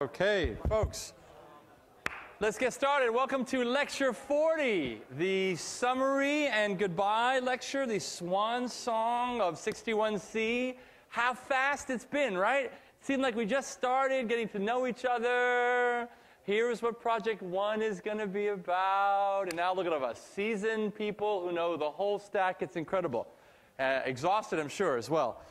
Okay, folks, let's get started. Welcome to Lecture 40, the summary and goodbye lecture, the swan song of 61C. How fast it's been, right? It seemed like we just started getting to know each other. Here's what Project 1 is going to be about. And now look at all of us, seasoned people who know the whole stack. It's incredible. Exhausted, I'm sure, as well.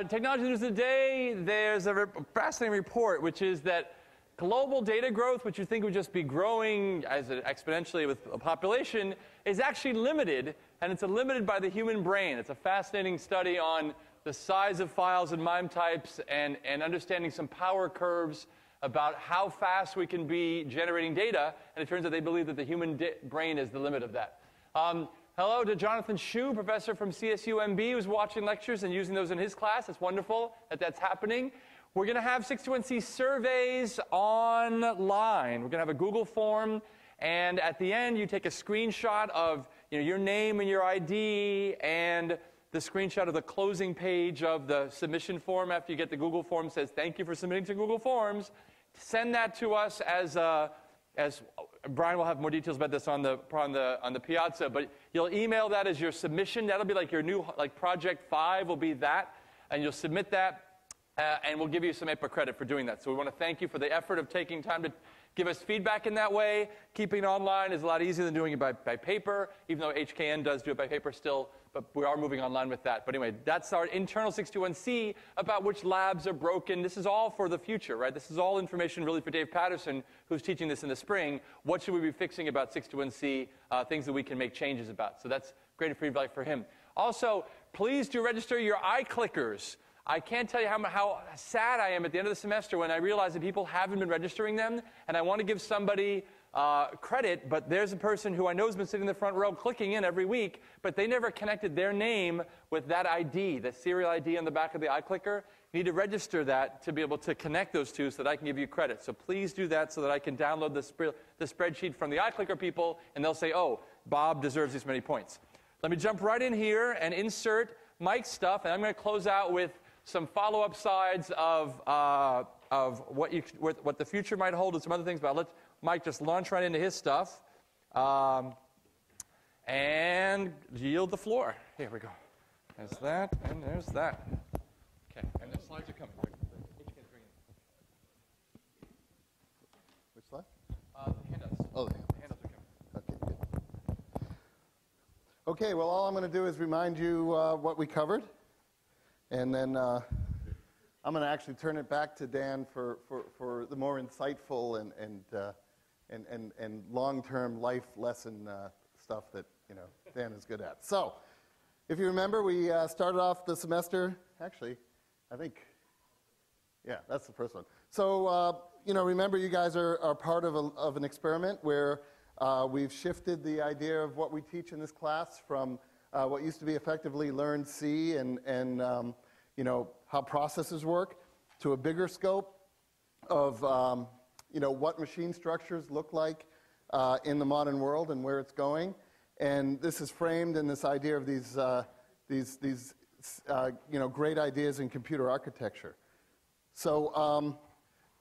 Technology news of the day, there's a fascinating report, which is that global data growth, which you think would just be growing exponentially with a population, is actually limited, and it's limited by the human brain. It's a fascinating study on the size of files and MIME types and understanding some power curves about how fast we can be generating data, and it turns out they believe that the human brain is the limit of that. Hello to Jonathan Shu, professor from CSUMB, who's watching lectures and using those in his class. It's wonderful that that's happening. We're going to have 61C surveys online. We're going to have a Google form, and at the end, you take a screenshot of your name and your ID and the screenshot of the closing page of the submission form after you get the Google form. Says, thank you for submitting to Google Forms. Send that to us as Brian will have more details about this on the Piazza, but you'll email that as your submission. That'll be like your new, Project 5 will be that, and you'll submit that, and we'll give you some APA credit for doing that. So we want to thank you for the effort of taking time to give us feedback in that way. Keeping it online is a lot easier than doing it by paper, even though HKN does do it by paper still, but we are moving online with that. But anyway, that's our internal 61C about which labs are broken. This is all for the future, right? This is all information really for Dave Patterson, who's teaching this in the spring. What should we be fixing about 61C, things that we can make changes about? So that's great feedback for him. Also, please do register your iClickers. I can't tell you how sad I am at the end of the semester when I realize that people haven't been registering them, and I want to give somebody credit, but there's a person who I know has been sitting in the front row clicking in every week, but they never connected their name with that ID, the serial ID on the back of the iClicker. You need to register that to be able to connect those two so that I can give you credit. So please do that so that I can download the spreadsheet from the iClicker people, and they'll say, oh, Bob deserves these many points. Let me jump right in here and insert Mike's stuff, and I'm going to close out with some follow-up slides of what the future might hold and some other things, but I'll let Mike just launch right into his stuff and yield the floor. Here we go. There's that, and there's that. Okay, and the slides are coming. Which slide? The handouts. Oh, the handouts are coming. Okay, good. Okay, well, all I'm going to do is remind you what we covered. And then I'm going to actually turn it back to Dan for the more insightful and long-term life lesson stuff that Dan is good at. So, if you remember, we started off the semester. Actually, I think, yeah, that's the first one. So, remember, you guys are part of an experiment where we've shifted the idea of what we teach in this class from what used to be effectively learn C and how processes work to a bigger scope of what machine structures look like in the modern world and where it's going. And this is framed in this idea of these great ideas in computer architecture. So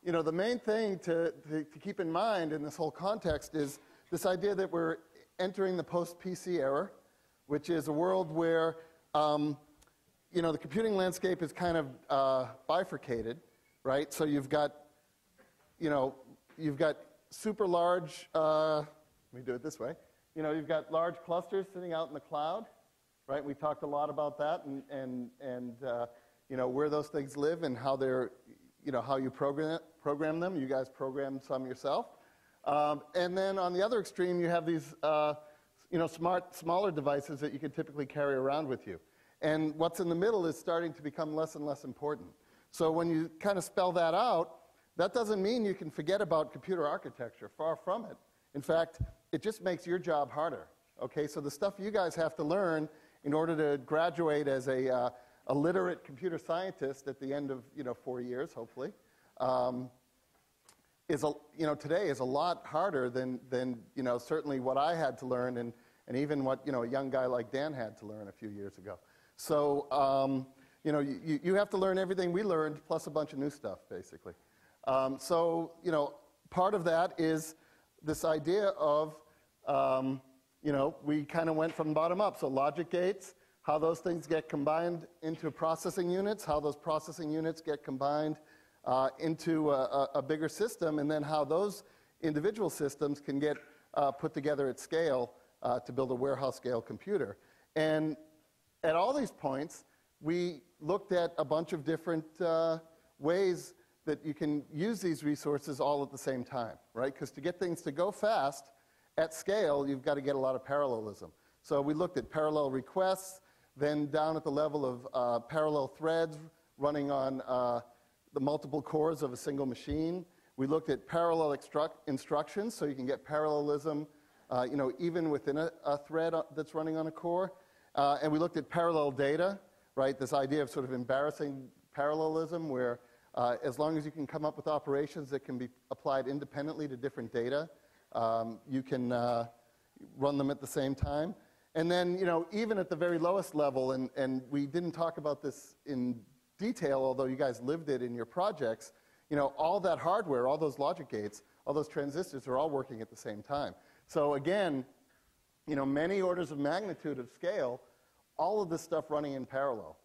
the main thing to keep in mind in this whole context is this idea that we're entering the post-PC era, which is a world where the computing landscape is kind of bifurcated, right? So you've got super large, let me do it this way. You've got large clusters sitting out in the cloud, right? We talked a lot about that and where those things live and how they're, how you program them. You guys program some yourself. And then on the other extreme, you have these, smaller devices that you can typically carry around with you. And what's in the middle is starting to become less and less important. So when you kind of spell that out, that doesn't mean you can forget about computer architecture. Far from it. In fact, it just makes your job harder. Okay, so the stuff you guys have to learn in order to graduate as a literate computer scientist at the end of 4 years, hopefully, today is a lot harder than certainly what I had to learn and even what a young guy like Dan had to learn a few years ago. So you know, you have to learn everything we learned plus a bunch of new stuff, basically. So, you know, part of that is this idea of, you know, we kind of went from bottom up. So logic gates, how those things get combined into processing units, how those processing units get combined into a bigger system, and then how those individual systems can get put together at scale to build a warehouse scale computer. And at all these points, we looked at a bunch of different ways that you can use these resources all at the same time, right? Because to get things to go fast at scale, you've got to get a lot of parallelism. So we looked at parallel requests, then down at the level of parallel threads running on the multiple cores of a single machine. We looked at parallel instructions, so you can get parallelism, you know, even within a thread that's running on a core. And we looked at parallel data, right? This idea of sort of embarrassing parallelism, where as long as you can come up with operations that can be applied independently to different data, you can run them at the same time. And then, you know, even at the very lowest level, and we didn't talk about this in detail, although you guys lived it in your projects, you know, all that hardware, all those logic gates, all those transistors are all working at the same time. So again, you know, many orders of magnitude of scale, all of this stuff running in parallel.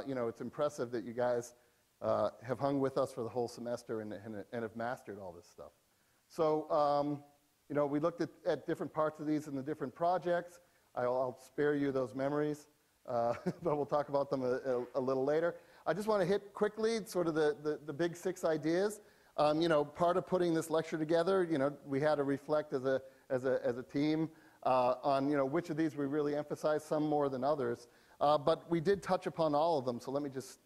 You know, it's impressive that you guys have hung with us for the whole semester and have mastered all this stuff. So, you know, we looked at different parts of these in the different projects. I'll spare you those memories, but we'll talk about them a little later. I just want to hit quickly sort of the big 6 ideas. You know, part of putting this lecture together, you know, we had to reflect as a team on, you know, which of these we really emphasize, some more than others. But we did touch upon all of them, so let me just,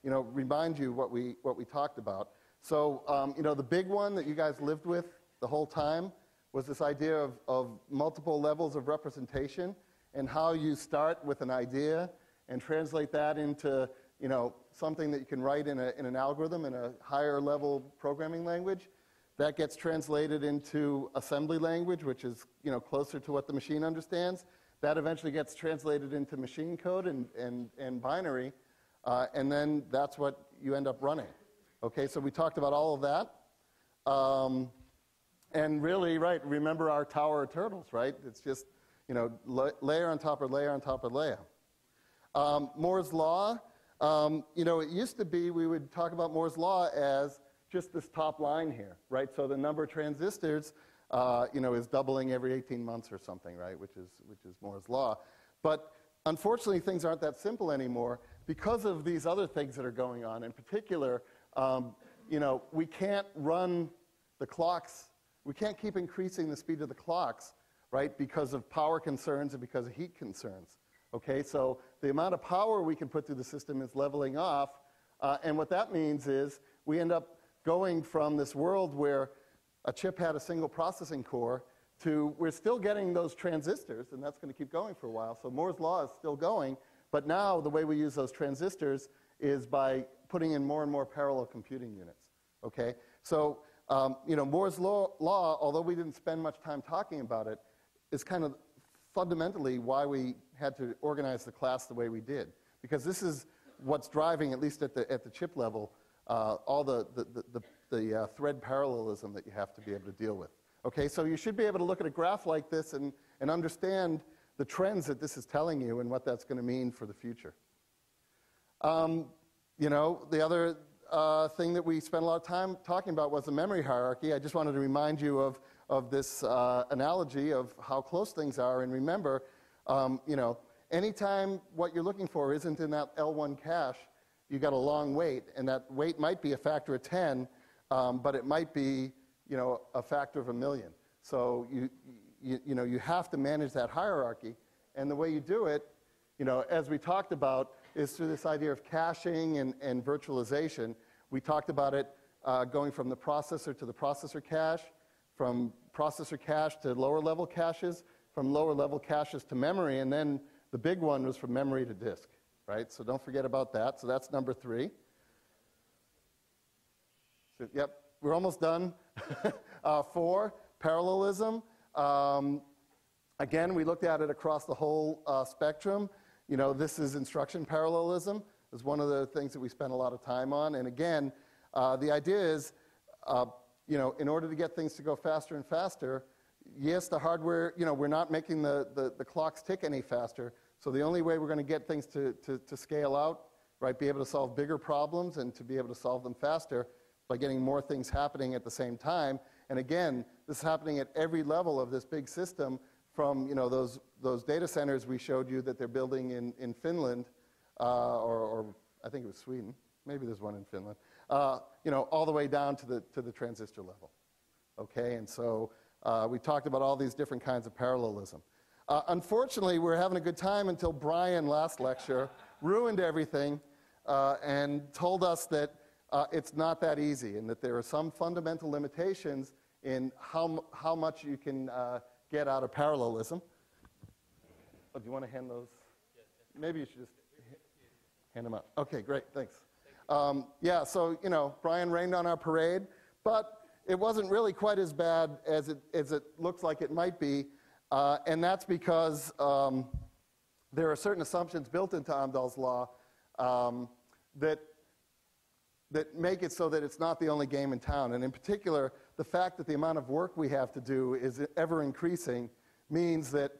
you know, remind you what we talked about. So, you know, the big one that you guys lived with the whole time was this idea of multiple levels of representation and how you start with an idea and translate that into, you know, something that you can write in an algorithm in a higher level programming language. That gets translated into assembly language, which is, you know, closer to what the machine understands. That eventually gets translated into machine code and binary, and then that's what you end up running. Okay, so we talked about all of that. And really, right, remember our tower of turtles, right? It's just, you know, layer on top of layer on top of layer. Moore's Law, you know, it used to be we would talk about Moore's Law as just this top line here, right? So the number of transistors, you know, is doubling every 18 months or something, right? Which is Moore's Law. But unfortunately, things aren't that simple anymore because of these other things that are going on. In particular, you know, we can't run the clocks. We can't keep increasing the speed of the clocks, right? Because of power concerns and because of heat concerns. Okay, so the amount of power we can put through the system is leveling off. And what that means is we end up going from this world where a chip had a single processing core to we're still getting those transistors, and that's going to keep going for a while. So Moore's Law is still going, but now the way we use those transistors is by putting in more and more parallel computing units. Okay, so you know, Moore's Law, although we didn't spend much time talking about it, is kind of fundamentally why we had to organize the class the way we did. Because this is what's driving, at least at the chip level, all the thread parallelism that you have to be able to deal with. Okay, so you should be able to look at a graph like this and understand the trends that this is telling you and what that's going to mean for the future. You know, the other thing that we spent a lot of time talking about was the memory hierarchy. I just wanted to remind you of this analogy of how close things are. And remember, you know, anytime what you're looking for isn't in that L1 cache, you got a long wait, and that wait might be a factor of 10, but it might be, you know, a factor of 1,000,000. So you know, you have to manage that hierarchy, and the way you do it, you know, as we talked about, is through this idea of caching and virtualization. We talked about it going from the processor to the processor cache, from processor cache to lower level caches, from lower level caches to memory, and then the big one was from memory to disk, right? So don't forget about that. So that's number 3. So, yep, we're almost done. 4, parallelism. Again, we looked at it across the whole spectrum. You know, this is instruction parallelism. is one of the things that we spend a lot of time on. And again, the idea is, in order to get things to go faster and faster, yes, the hardware, we're not making the clocks tick any faster. So the only way we're going to get things to scale out, right, be able to solve bigger problems and to be able to solve them faster by getting more things happening at the same time. And again, this is happening at every level of this big system, from those data centers we showed you that they're building in Finland, or I think it was Sweden. Maybe there's one in Finland. All the way down to the transistor level. Okay, and so we talked about all these different kinds of parallelism. Unfortunately, we were having a good time until Brian last lecture ruined everything and told us that it's not that easy, and that there are some fundamental limitations in how much you can get out of parallelism. Oh, do you want to hand those? Maybe you should just hand them out. Okay, great, thanks. Yeah, so, Brian rained on our parade, but it wasn't really quite as bad as it looks like it might be, and that's because there are certain assumptions built into Amdahl's law that make it so that it's not the only game in town. And in particular, the fact that the amount of work we have to do is ever increasing means that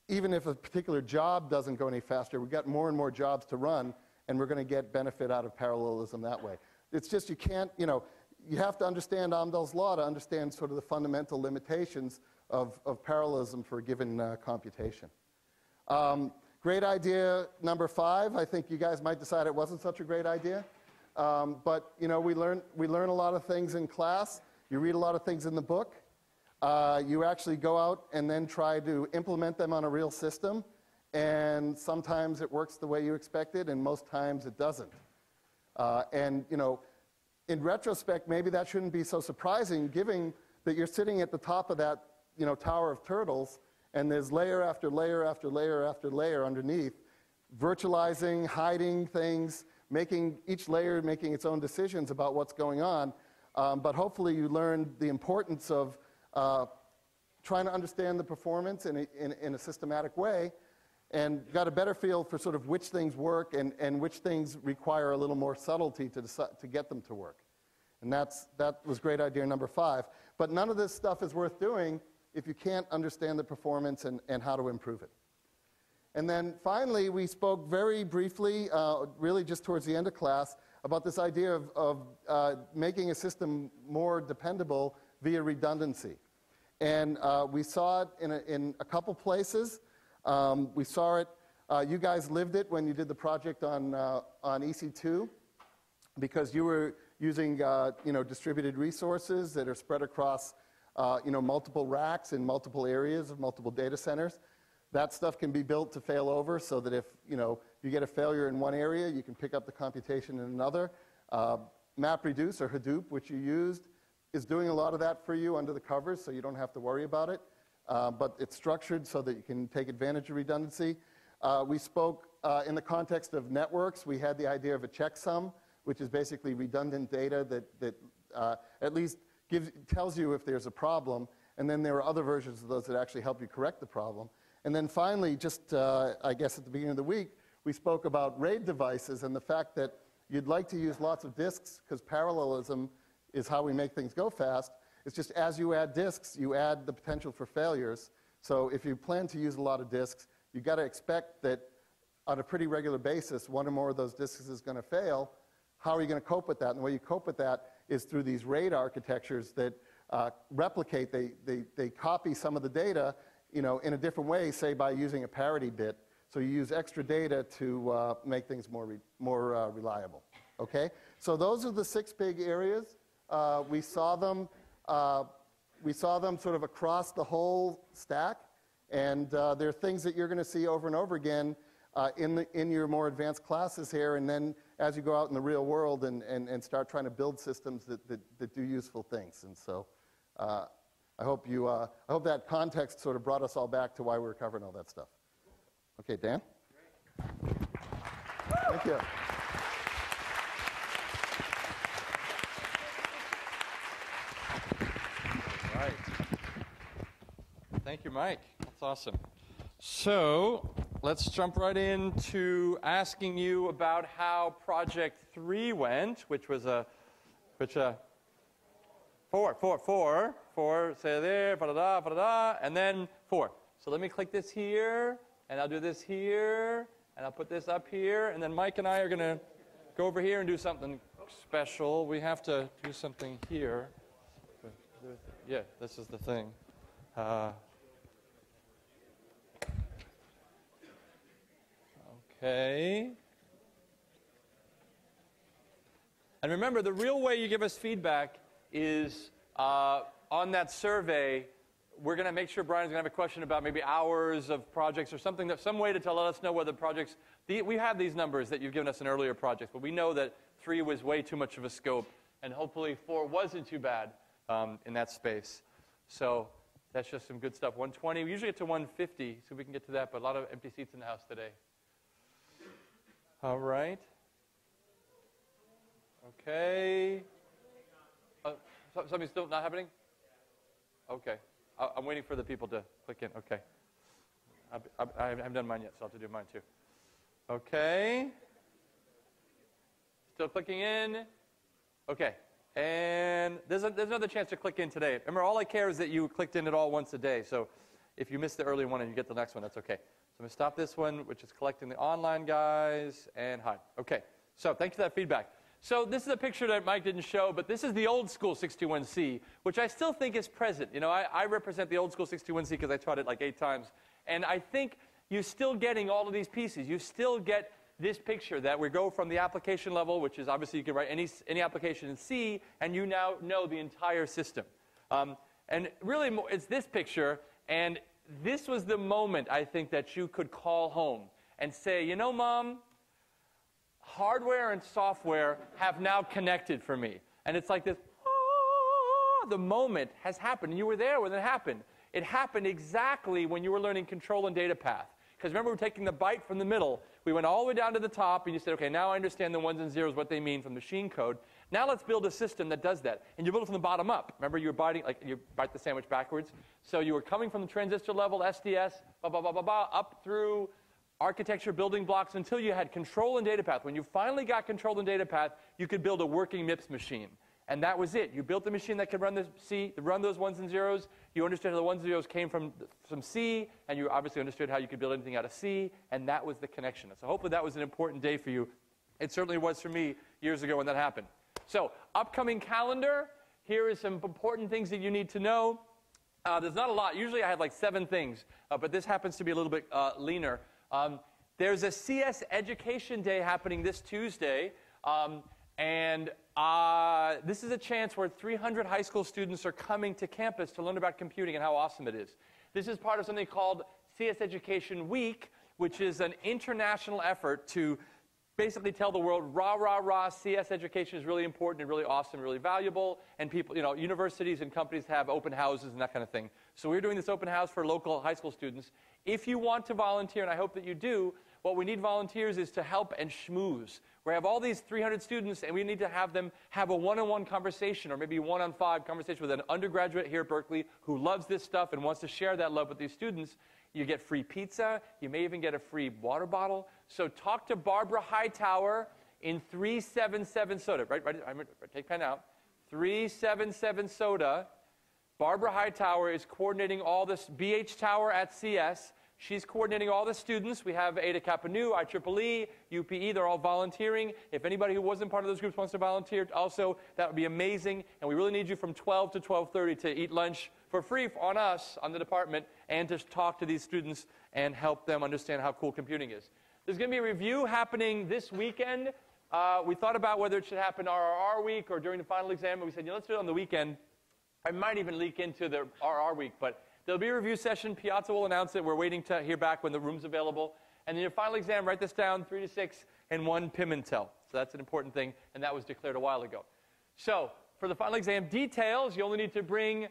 even if a particular job doesn't go any faster, we've got more and more jobs to run, and we're going to get benefit out of parallelism that way. It's just you can't, you have to understand Amdahl's law to understand sort of the fundamental limitations of parallelism for a given computation. Great idea number 5. I think you guys might decide it wasn't such a great idea. But we learn a lot of things in class. You read a lot of things in the book. You actually go out and then try to implement them on a real system. And sometimes it works the way you expected, and most times it doesn't. In retrospect, maybe that shouldn't be so surprising, given that you're sitting at the top of that tower of turtles, and there's layer after layer after layer after layer underneath, virtualizing, hiding things, making each layer making its own decisions about what's going on. But hopefully you learned the importance of trying to understand the performance in a systematic way, and got a better feel for sort of which things work and which things require a little more subtlety to get them to work. And that was great idea number 5. But none of this stuff is worth doing if you can't understand the performance and how to improve it. And then finally, we spoke very briefly, really just towards the end of class, about this idea of making a system more dependable via redundancy. And we saw it in a couple places. We saw it, you guys lived it when you did the project on EC2, because you were using distributed resources that are spread across multiple racks in multiple areas of multiple data centers. That stuff can be built to fail over, so that if you get a failure in one area, you can pick up the computation in another. MapReduce, or Hadoop, which you used, is doing a lot of that for you under the covers, so you don't have to worry about it. But it's structured so that you can take advantage of redundancy. We spoke in the context of networks. We had the idea of a checksum, which is basically redundant data that at least tells you if there's a problem. And then there are other versions of those that actually help you correct the problem. And then finally, just I guess at the beginning of the week, we spoke about RAID devices and the fact that you'd like to use lots of disks, because parallelism is how we make things go fast. It's just as you add disks, you add the potential for failures. So if you plan to use a lot of disks, you've got to expect that on a pretty regular basis, one or more of those disks is going to fail. How are you going to cope with that? And the way you cope with that is through these RAID architectures that replicate, they copy some of the data in a different way, say by using a parity bit. So you use extra data to make things more reliable. Okay? So those are the 6 big areas. We saw them sort of across the whole stack, and there are things that you're going to see over and over again in your more advanced classes here, and then as you go out in the real world and start trying to build systems that do useful things. And so I hope that context sort of brought us all back to why we were covering all that stuff. Okay, Dan? Great. Thank you. All right. Thank you, Mike. That's awesome. So let's jump right into asking you about how Project 3 went, which was four, say there, ba-da-da, and then 4. So let me click this here, and I'll do this here, and I'll put this up here, and then Mike and I are going to go over here and do something special. We have to do something here. Yeah, this is the thing. Okay. And remember, the real way you give us feedback is on that survey. We're going to make sure Brian's going to have a question about maybe hours of projects or something, some way to let us know whether projects, we have these numbers that you've given us in earlier projects, but we know that 3 was way too much of a scope, and hopefully 4 wasn't too bad in that space. So that's just some good stuff. 120, we usually get to 150, so we can get to that, but a lot of empty seats in the house today. All right. Okay. Something's still not happening? Okay. I'm waiting for the people to click in. Okay. I haven't done mine yet, so I'll have to do mine too. Okay. Still clicking in. Okay. And there's another chance to click in today. Remember, all I care is that you clicked in it all once a day. So if you missed the early one and you get the next one, that's okay. So I'm going to stop this one, which is collecting the online guys, and hi. Okay. So thanks for that feedback. So this is a picture that Mike didn't show, but this is the old school 621C, which I still think is present. You know, I represent the old school 621C because I taught it like 8 times. And I think you're still getting all of these pieces. You still get this picture that we go from the application level, which is obviously you can write any application in C, and you now know the entire system. And really, it's this picture, and this was the moment, I think, that you could call home and say, you know, Mom, hardware and software have now connected for me. And it's like this, oh, the moment has happened. And you were there when it happened. It happened exactly when you were learning control and data path. Because remember, we're taking the byte from the middle. We went all the way down to the top, and you said, okay, now I understand the 1s and 0s, what they mean from machine code. Now let's build a system that does that. And you build it from the bottom up. Remember, you were biting, like you bite the sandwich backwards. So you were coming from the transistor level, SDS, up through architecture, building blocks, until you had control and data path. When you finally got control and data path, you could build a working MIPS machine. And that was it. You built the machine that could run run those 1s and 0s. You understood how the 1s and 0s came from C, and you obviously understood how you could build anything out of C, and that was the connection. So hopefully that was an important day for you. It certainly was for me years ago when that happened. So upcoming calendar, here is some important things that you need to know. There's not a lot. Usually I have like 7 things, but this happens to be a little bit leaner. There's a CS Education Day happening this Tuesday, and this is a chance where 300 high school students are coming to campus to learn about computing and how awesome it is. This is part of something called CS Education Week, which is an international effort to basically tell the world, rah, rah, rah, CS education is really important and really awesome, really valuable, and people, you know, universities and companies have open houses and that kind of thing. So we're doing this open house for local high school students. If you want to volunteer, and I hope that you do, what we need volunteers is to help and schmooze. We have all these 300 students, and we need to have them have a one-on-one conversation, or maybe 1-on-5 conversation with an undergraduate here at Berkeley who loves this stuff and wants to share that love with these students. You get free pizza. You may even get a free water bottle. So talk to Barbara Hightower in 377 Soda. Right, take pen out. 377 Soda. Barbara Hightower is coordinating all this. BH Tower at CS. She's coordinating all the students. We have Eta Kappa Nu, IEEE, UPE. They're all volunteering. If anybody who wasn't part of those groups wants to volunteer also, that would be amazing. And we really need you from 12 to 12:30 to eat lunch for free on us, on the department, and to talk to these students and help them understand how cool computing is. There's going to be a review happening this weekend. We thought about whether it should happen RRR week or during the final exam, and we said, let's do it on the weekend. I might even leak into the RR week, but there'll be a review session. Piazza will announce it. We're waiting to hear back when the room's available. And then your final exam, write this down, 3 to 6, and 1 Pimentel. So that's an important thing, and that was declared a while ago. So for the final exam details, you only need to bring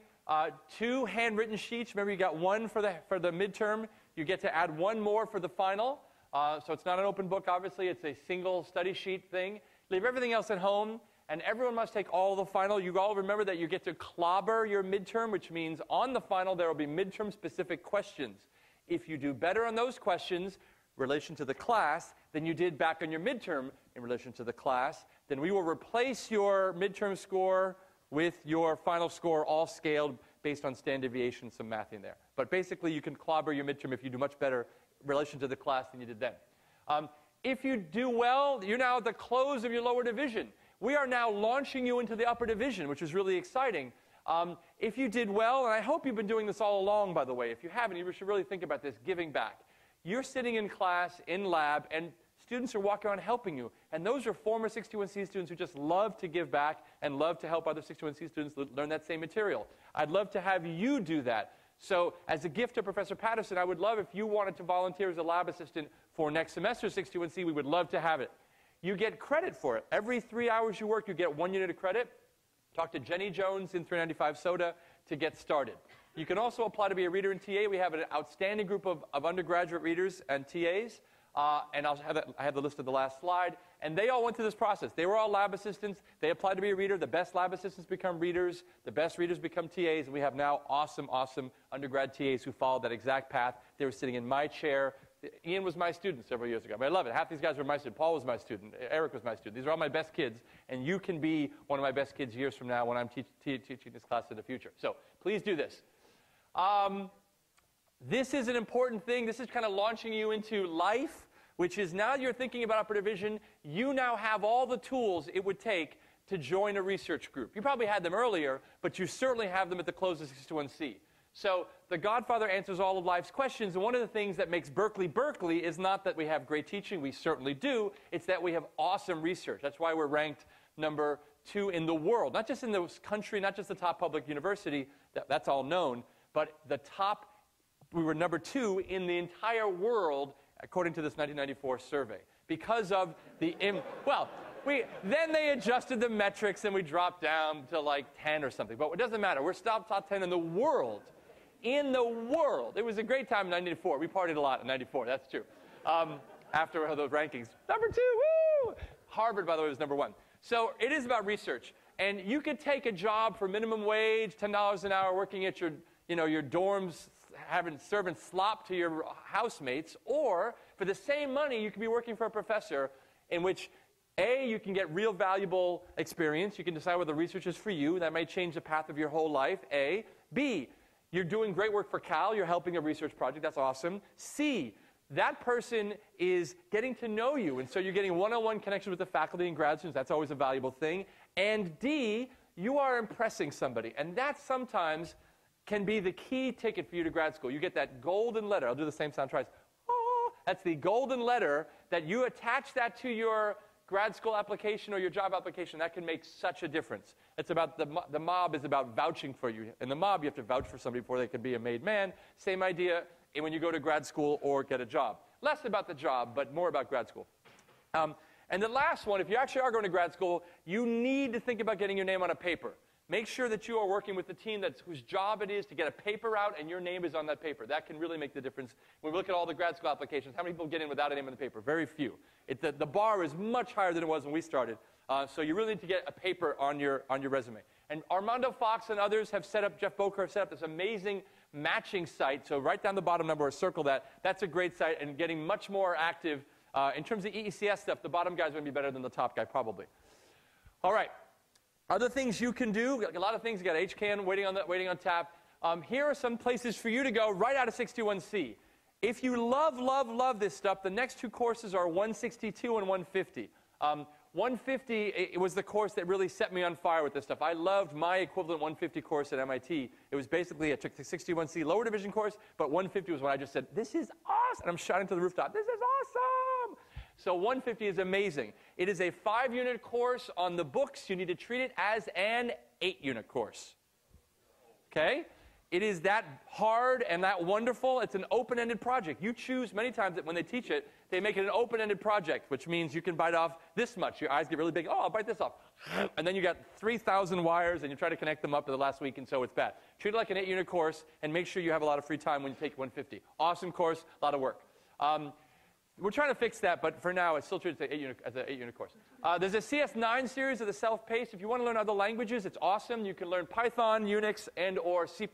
2 handwritten sheets. Remember, you got 1 for the midterm. You get to add 1 more for the final. So it's not an open book, obviously. It's a single study sheet thing. Leave everything else at home. And everyone must take all the final. You all remember that you get to clobber your midterm, which means on the final there will be midterm-specific questions. If you do better on those questions, relation to the class than you did back on your midterm in relation to the class, then we will replace your midterm score with your final score, all scaled based on standard deviation, some math in there. But basically, you can clobber your midterm if you do much better in relation to the class than you did then. If you do well, you're now at the close of your lower division. We are now launching you into the upper division, which is really exciting. If you did well, and I hope you've been doing this all along, by the way. If you haven't, you should really think about this, giving back. You're sitting in class, in lab, and students are walking around helping you. And those are former 61C students who just love to give back and love to help other 61C students learn that same material. I'd love to have you do that. So as a gift to Professor Patterson, I would love if you wanted to volunteer as a lab assistant for next semester 61C. We would love to have it. You get credit for it. Every 3 hours you work, you get 1 unit of credit. Talk to Jenny Jones in 395 Soda to get started. You can also apply to be a reader in TA. We have an outstanding group of undergraduate readers and TAs. And I have the list of the last slide. And they all went through this process. They were all lab assistants. They applied to be a reader. The best lab assistants become readers. The best readers become TAs. And we have now awesome, awesome undergrad TAs who followed that exact path. They were sitting in my chair. Ian was my student several years ago. I love it. Half these guys were my student. Paul was my student. Eric was my student. These are all my best kids. And you can be one of my best kids years from now when I'm teaching this class in the future. So please do this. This is an important thing. This is kind of launching you into life, which is now you're thinking about upper division. You now have all the tools it would take to join a research group. You probably had them earlier, but you certainly have them at the close of 61C. So the Godfather answers all of life's questions. And one of the things that makes Berkeley Berkeley is not that we have great teaching. We certainly do. It's that we have awesome research. That's why we're ranked number 2 in the world. Not just in the country, not just the top public university. That's all known. But the top, we were number 2 in the entire world, according to this 1994 survey. Because of the, then they adjusted the metrics and we dropped down to like 10 or something. But it doesn't matter. We're still top 10 in the world. In the world. It was a great time in 94. We partied a lot in 94. That's true. After those rankings. Number 2, woo! Harvard, by the way, was number 1. So it is about research. And you could take a job for minimum wage, $10 an hour, working at your dorms, serving slop to your housemates, or for the same money, you could be working for a professor in which, A, you can get real valuable experience. You can decide whether research is for you. That may change the path of your whole life, A. B, you're doing great work for Cal. You're helping a research project. That's awesome. C, that person is getting to know you, and so you're getting one-on-one connection with the faculty and grad students. That's always a valuable thing. And D, you are impressing somebody, and that sometimes can be the key ticket for you to grad school. You get that golden letter. I'll do the same sound twice. Oh, that's the golden letter that you attach that to your grad school application or your job application. That can make such a difference. It's about the mob is about vouching for you. In the mob, you have to vouch for somebody before they can be a made man. Same idea when you go to grad school or get a job. Less about the job, but more about grad school. And the last one, if you actually are going to grad school, you need to think about getting your name on a paper. Make sure that you are working with the team whose job it is to get a paper out and your name is on that paper. That can really make the difference. When we look at all the grad school applications, how many people get in without a name on the paper? Very few. The bar is much higher than it was when we started. So you really need to get a paper on your resume. And Armando Fox and others have set up, Jeff Boker have set up this amazing matching site. So right down the bottom number, or circle that. That's a great site and getting much more active. In terms of EECS stuff, the bottom guy's going to be better than the top guy, probably. All right. Other things you can do, a lot of things. You got HCAN waiting on tap. Here are some places for you to go right out of 61C. If you love this stuff, the next 2 courses are 162 and 150. 150 it was the course that really set me on fire with this stuff. I loved my equivalent 150 course at MIT. It was basically, I took the 61C lower division course, but 150 was when I just said, this is awesome. And I'm shouting to the rooftop, this is awesome. So 150 is amazing. It is a 5-unit course on the books. You need to treat it as an 8-unit course. Okay? It is that hard and that wonderful. It's an open-ended project. You choose many times that when they teach it, they make it an open-ended project, which means you can bite off this much. Your eyes get really big. Oh, I'll bite this off. And then you got 3,000 wires, and you try to connect them up to the last week, and so it's bad. Treat it like an 8-unit course, and make sure you have a lot of free time when you take 150. Awesome course, a lot of work. We're trying to fix that, but for now, it's still treated as an 8-unit course. There's a CS9 series of the self-paced. If you want to learn other languages, it's awesome. You can learn Python, Unix, and or C++,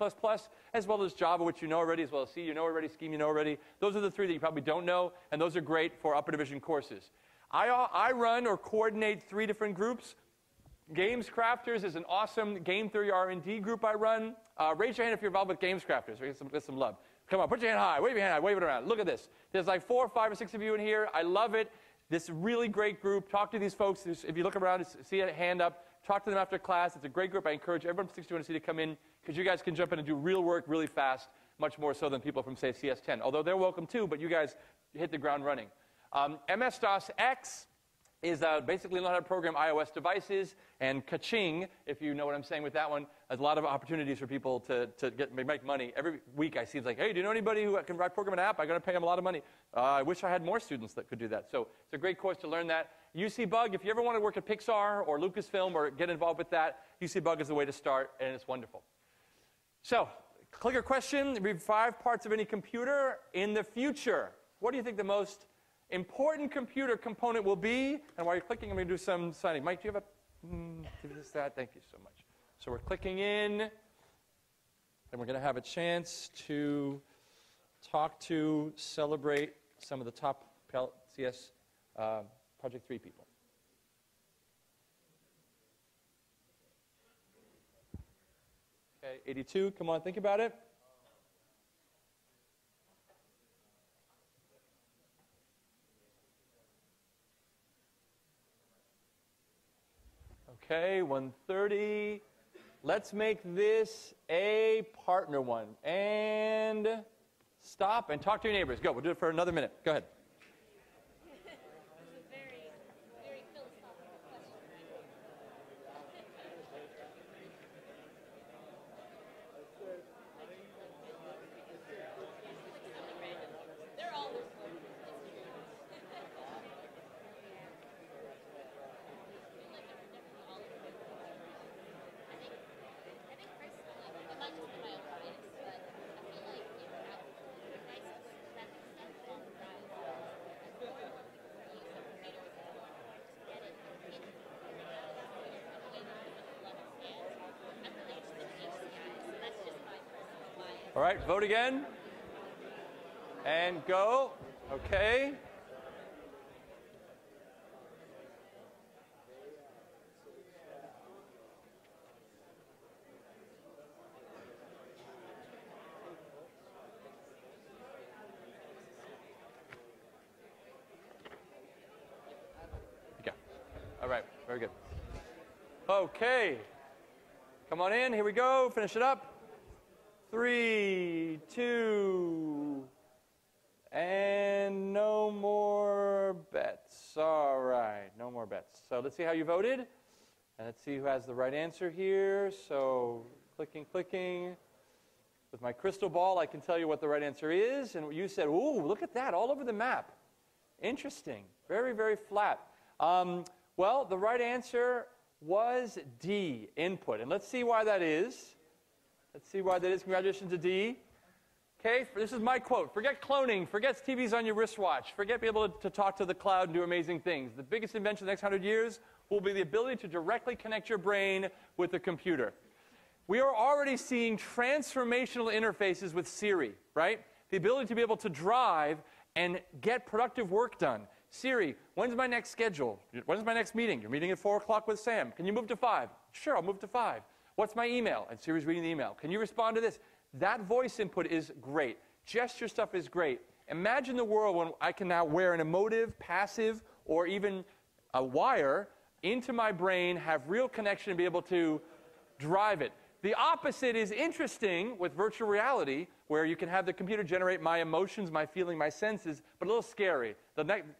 as well as Java, which you know already, as well as C, you know already, Scheme, you know already. Those are the 3 that you probably don't know, and those are great for upper division courses. I run or coordinate 3 different groups. Games Crafters is an awesome game theory R&D group I run. Raise your hand if you're involved with Games Crafters. Get some love. Come on, put your hand high. Wave your hand high. Wave it around. Look at this. There's like 4 or 5 or 6 of you in here. I love it. This really great group. Talk to these folks. If you look around, see a hand up. Talk to them after class. It's a great group. I encourage everyone from 61C to come in because you guys can jump in and do real work really fast, much more so than people from, say, CS10. Although they're welcome too, but you guys hit the ground running. MS-DOS-X is basically learn how to program iOS devices, and ka-ching, if you know what I'm saying with that one, has a lot of opportunities for people to make money. Every week I see it's like, hey, do you know anybody who can program an app? I'm going to pay them a lot of money. I wish I had more students that could do that. So it's a great course to learn that. UC Bug, if you ever want to work at Pixar or Lucasfilm or get involved with that, UC Bug is the way to start, and it's wonderful. So, clicker question, read 5 parts of any computer in the future. What do you think the most important computer component will be? And while you're clicking, I'm going to do some signing. Mike, do you have a, give this that? Thank you so much. So we're clicking in, and we're going to have a chance to talk to, celebrate some of the top CS Project 3 people. Okay, 82, come on, think about it. Okay, 130. Let's make this a partner one. And stop and talk to your neighbors. Go, we'll do it for another minute. Go ahead. It's a very, very philosophical question, right? They're all All right, vote again. And go. Okay. Okay. All right, very good. Okay. Come on in, here we go, finish it up. 3, 2, and no more bets. All right, no more bets. So let's see how you voted. And let's see who has the right answer here. So clicking. With my crystal ball, I can tell you what the right answer is. And you said, ooh, look at that, all over the map. Interesting. Very, very flat. Well, the right answer was D, input. And let's see why that is. Let's see why that is. Congratulations to D. Okay, this is my quote. Forget cloning. Forget TVs on your wristwatch. Forget being able to talk to the cloud and do amazing things. The biggest invention of the next 100 years will be the ability to directly connect your brain with the computer. We are already seeing transformational interfaces with Siri, right? The ability to be able to drive and get productive work done. Siri, when's my next schedule? When's my next meeting? You're meeting at 4 o'clock with Sam. Can you move to 5? Sure, I'll move to 5. What's my email? And Siri's reading the email. Can you respond to this? That voice input is great. Gesture stuff is great. Imagine the world when I can now wear an emotive, passive, or even a wire into my brain, have real connection, and be able to drive it. The opposite is interesting with virtual reality, where you can have the computer generate my emotions, my feeling, my senses, but a little scary.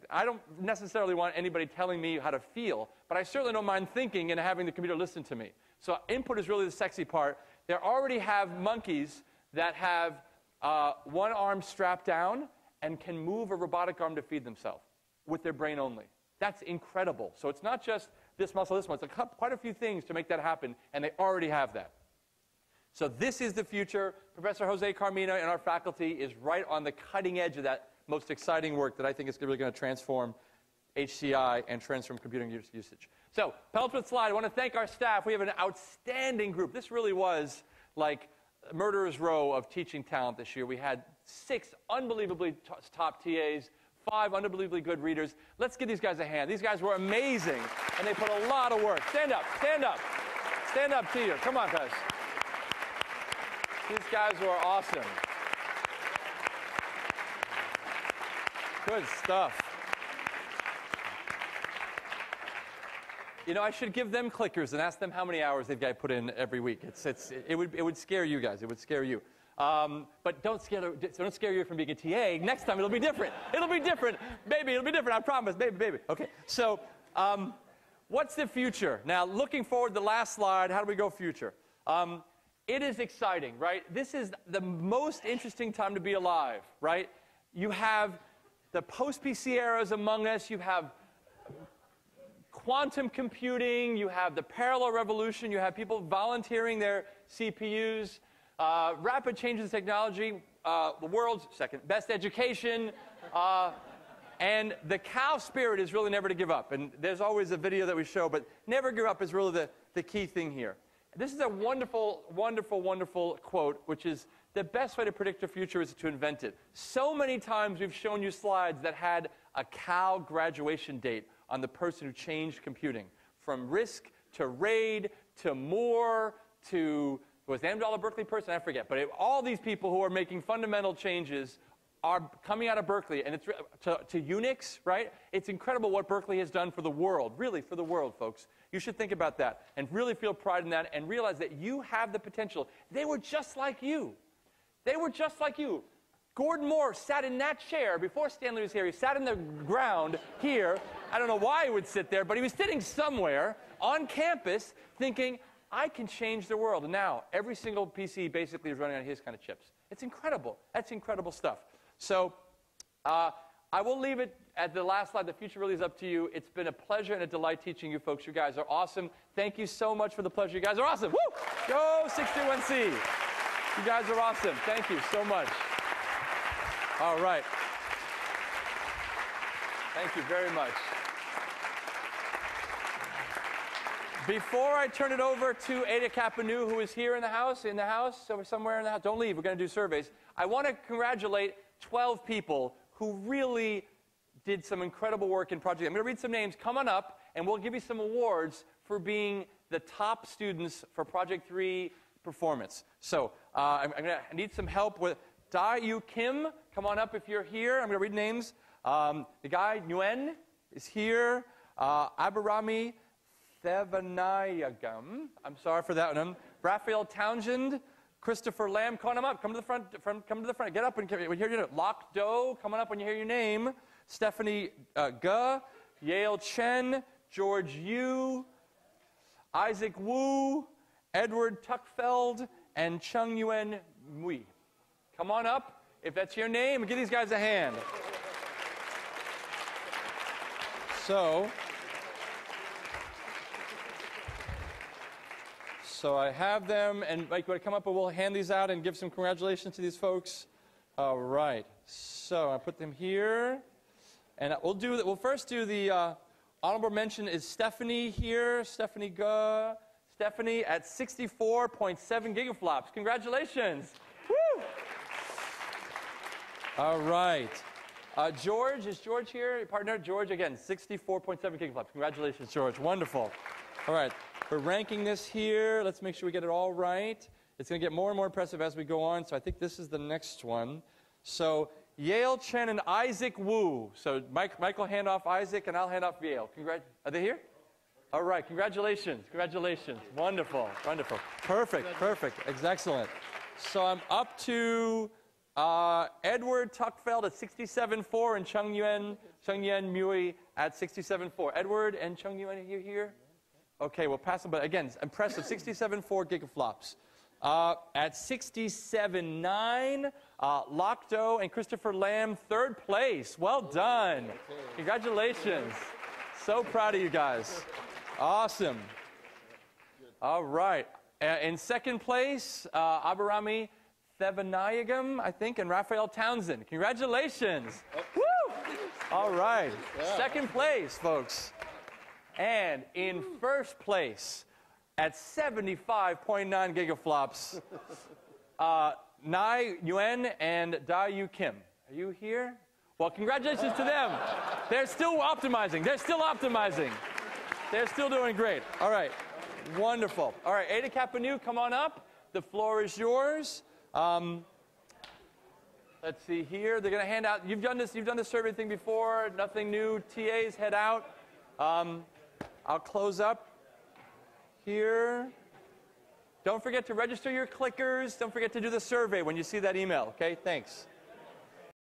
I don't necessarily want anybody telling me how to feel, but I certainly don't mind thinking and having the computer listen to me. So input is really the sexy part. They already have monkeys that have one arm strapped down and can move a robotic arm to feed themselves with their brain only. That's incredible. So it's not just this muscle, this one. It's quite a few things to make that happen, and they already have that. So this is the future. Professor Jose Carmina and our faculty is right on the cutting edge of that most exciting work that I think is really going to transform HCI and transform computing usage. So, penultimate slide, I want to thank our staff. We have an outstanding group. This really was like murderer's row of teaching talent this year. We had 6 unbelievably top TAs, 5 unbelievably good readers. Let's give these guys a hand. These guys were amazing, and they put a lot of work. Stand up, stand up. Stand up, Tia. Come on, guys. These guys were awesome. Good stuff. You know, I should give them clickers and ask them how many hours they've got to put in every week. It would scare you guys. It would scare you. But don't scare you from being a TA. Next time it'll be different. It'll be different. Baby, it'll be different. I promise. Baby. Okay. So what's the future? Now, looking forward, the last slide, how do we go future? It is exciting, right? This is the most interesting time to be alive, right? You have the post-PC eras among us. You have quantum computing, you have the parallel revolution, you have people volunteering their CPUs, rapid changes in technology, the world's second best education, and the cow spirit is really never to give up. And there's always a video that we show, but never give up is really the key thing here. This is a wonderful, wonderful, wonderful quote, which is the best way to predict the future is to invent it. So many times we've shown you slides that had a cow graduation date on the person who changed computing. From RISC to RAID to Moore to, was the Amdahl a Berkeley person? I forget. But all these people who are making fundamental changes are coming out of Berkeley. And it's to Unix, right? It's incredible what Berkeley has done for the world, really for the world, folks. You should think about that and really feel pride in that and realize that you have the potential. They were just like you. They were just like you. Gordon Moore sat in that chair before Stanley was here. He sat in the ground here. I don't know why he would sit there, but he was sitting somewhere on campus thinking, I can change the world. And now every single PC basically is running on his kind of chips. It's incredible. That's incredible stuff. So I will leave it at the last slide. The future really is up to you. It's been a pleasure and a delight teaching you folks. You guys are awesome. Thank you so much for the pleasure. You guys are awesome. Woo! Go 61C. You guys are awesome. Thank you so much. All right. Thank you very much. Before I turn it over to Ada Kapanu, who is here in the house, so somewhere in the house, don't leave, we're going to do surveys. I want to congratulate 12 people who really did some incredible work in Project. I'm going to read some names. Come on up, and we'll give you some awards for being the top students for Project 3 performance. So I need some help with Da Yu Kim. Come on up if you're here. I'm going to read names. The guy, Nguyen, is here. Abarami Thevanayagam. I'm sorry for that one. Raphael Townsend. Christopher Lamb. Come on up. Come to the front. Come to the front. Get up and hear your name. Lock Do. Come on up when you hear your name. Stephanie Ge. Yale Chen. George Yu. Isaac Wu. Edward Tuckfeld. And Chung Yuen Mui. Come on up. If that's your name, give these guys a hand. So I have them, and Mike, you want to come up and we'll hand these out and give some congratulations to these folks. All right. So I put them here, and we'll first do the honorable mention is Stephanie here. Stephanie Ge. Stephanie at 64.7 gigaflops. Congratulations. Woo! All right. George, is George here? Your partner? George, again, 64.7 gigaflops. Congratulations, George. Wonderful. All right. We're ranking this here. Let's make sure we get it all right. It's going to get more and more impressive as we go on, so I think this is the next one. So Yale Chen and Isaac Wu. So Mike will hand off Isaac, and I'll hand off Yale. Are they here? All right. Congratulations. Congratulations. Wonderful. Wonderful. Perfect. Perfect. Excellent. So I'm up to Edward Tuckfeld at 67.4 and Chung Yuen Mui at 67.4. Edward and Chung Yuen, are you here? Okay, we'll pass them. But again, impressive, 67.4 gigaflops. At 67.9, Lockdo and Christopher Lamb, third place. Well done. Congratulations. So proud of you guys. Awesome. All right. In second place, Abarami Thevanayagam, I think, and Raphael Townsend. Congratulations. Woo! All right. Yeah. Second place, folks. And in first place, at 75.9 gigaflops, Nai Yuen and Da Yu Kim. Are you here? Well, congratulations to them. They're still optimizing. They're still optimizing. They're still doing great. All right. Wonderful. All right, Ada Kapanu, come on up. The floor is yours. Let's see here. They're going to hand out. You've done this survey thing before. Nothing new. TAs head out. I'll close up here. Don't forget to register your clickers. Don't forget to do the survey when you see that email. Okay, thanks.